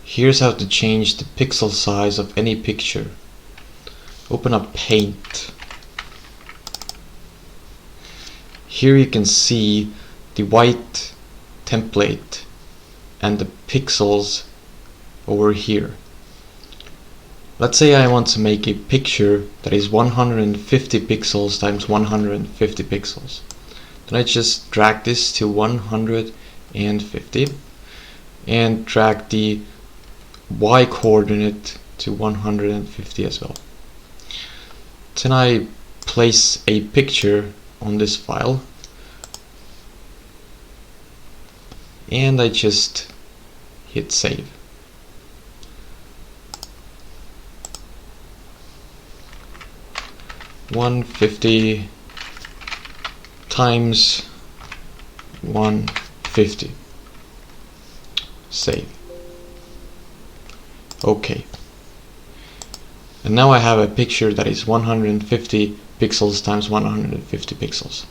Here's how to change the pixel size of any picture. Open up Paint. Here you can see the white template and the pixels over here. Let's say I want to make a picture that is 150 pixels times 150 pixels. Then I just drag this to 150 and drag the Y coordinate to 150 as well. Then I place a picture on this file and I just hit save. (150 times 150). Save. Okay. And now I have a picture that is 150 pixels times 150 pixels.